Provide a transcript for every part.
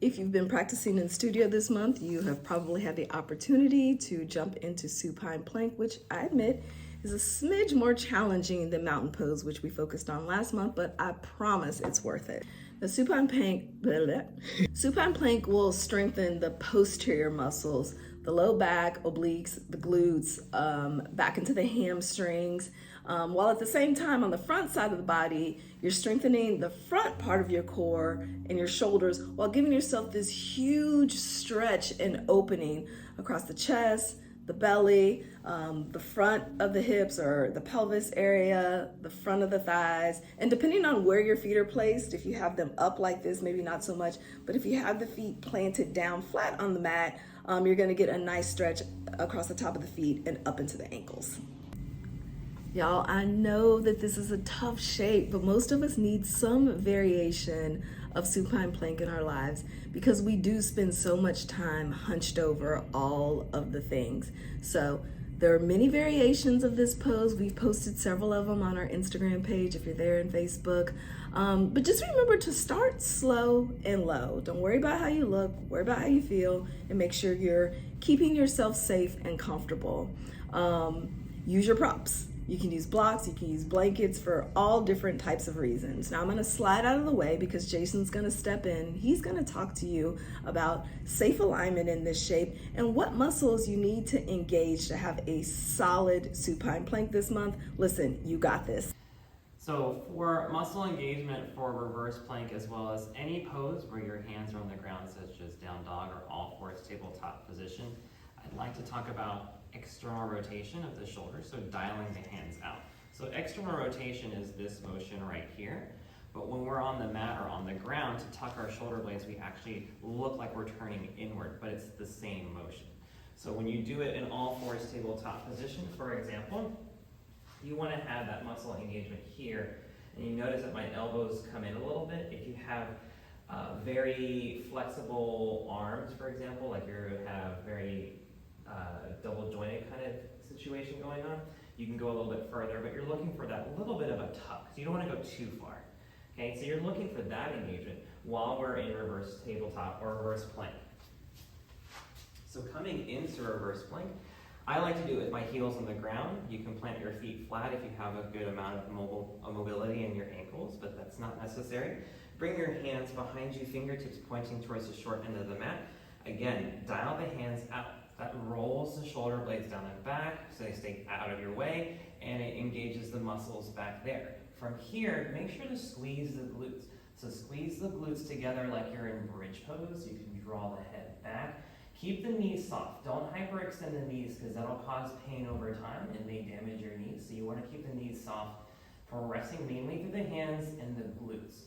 If you've been practicing in the studio this month, you have probably had the opportunity to jump into supine plank, which I admit is a smidge more challenging than mountain pose, which we focused on last month, but I promise it's worth it. The supine plank will strengthen the posterior muscles, the low back, obliques, the glutes, back into the hamstrings, while at the same time on the front side of the body, you're strengthening the front part of your core and your shoulders while giving yourself this huge stretch and opening across the chest, the belly, the front of the hips or the pelvis area, the front of the thighs. And depending on where your feet are placed, if you have them up like this, maybe not so much, but if you have the feet planted down flat on the mat, you're gonna get a nice stretch across the top of the feet and up into the ankles. Y'all, I know that this is a tough shape, but most of us need some variation of supine plank in our lives because we do spend so much time hunched over all of the things. So there are many variations of this pose. We've posted several of them on our Instagram page if you're there in Facebook. But just remember to start slow and low. Don't worry about how you look, worry about how you feel, and make sure you're keeping yourself safe and comfortable. Use your props. You can use blocks, you can use blankets for all different types of reasons. Now I'm gonna slide out of the way because Jason's gonna step in. He's gonna talk to you about safe alignment in this shape and what muscles you need to engage to have a solid supine plank this month. Listen, you got this. So for muscle engagement for reverse plank, as well as any pose where your hands are on the ground, such as down dog or all fours tabletop position, I'd like to talk about external rotation of the shoulders, so dialing the hands out. So external rotation is this motion right here, but when we're on the mat or on the ground to tuck our shoulder blades, we actually look like we're turning inward, but it's the same motion. So when you do it in all fours tabletop position, for example, you want to have that muscle engagement here, and you notice that my elbows come in a little bit. If you have very flexible arms, for example, like you have very double jointed kind of situation going on, you can go a little bit further, but you're looking for that little bit of a tuck. So you don't want to go too far. Okay, so you're looking for that engagement while we're in reverse tabletop or reverse plank. So coming into reverse plank, I like to do it with my heels on the ground. You can plant your feet flat if you have a good amount of mobility in your ankles, but that's not necessary. Bring your hands behind you, fingertips pointing towards the short end of the mat. Again, dial the hands out. That rolls the shoulder blades down and back so they stay out of your way, and it engages the muscles back there. From here, make sure to squeeze the glutes. So squeeze the glutes together like you're in bridge pose. You can draw the head back. Keep the knees soft. Don't hyperextend the knees because that'll cause pain over time and may damage your knees. So you want to keep the knees soft, progressing mainly through the hands and the glutes.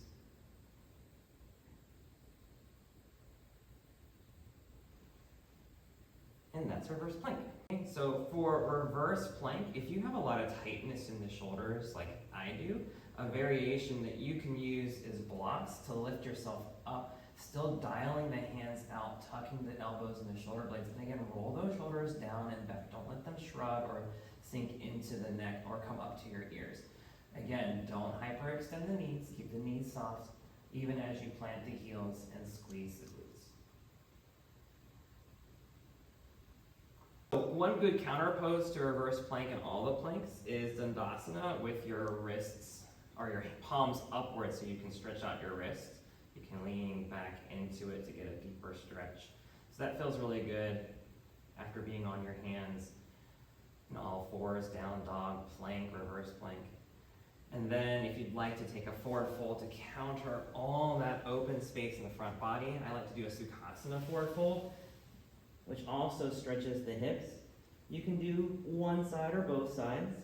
And that's reverse plank. Okay, so for reverse plank, if you have a lot of tightness in the shoulders like I do, a variation that you can use is blocks to lift yourself up, still dialing the hands out, tucking the elbows and the shoulder blades, and again, roll those shoulders down and back. Don't let them shrug or sink into the neck or come up to your ears. Again, don't hyperextend the knees, keep the knees soft, even as you plant the heels and squeeze the glutes. One good counter pose to reverse plank and all the planks is Dandasana with your wrists or your palms upwards so you can stretch out your wrists. You can lean back into it to get a deeper stretch. So that feels really good after being on your hands in all fours, down dog, plank, reverse plank. And then if you'd like to take a forward fold to counter all that open space in the front body, I like to do a Sukhasana forward fold, which also stretches the hips. You can do one side or both sides.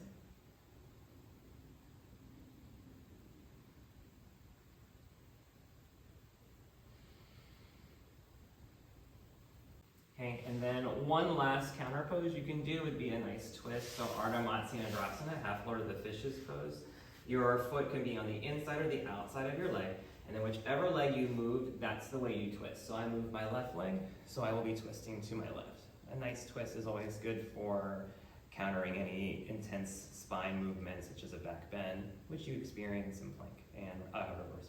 Okay, and then one last counter pose you can do would be a nice twist. So Ardha Matsyendrasana, half Lord of the Fishes pose. Your foot can be on the inside or the outside of your leg, and then whichever leg you move, that's the way you twist. So I move my left leg, so I will be twisting to my left. A nice twist is always good for countering any intense spine movement, such as a back bend, which you experience in plank and reverse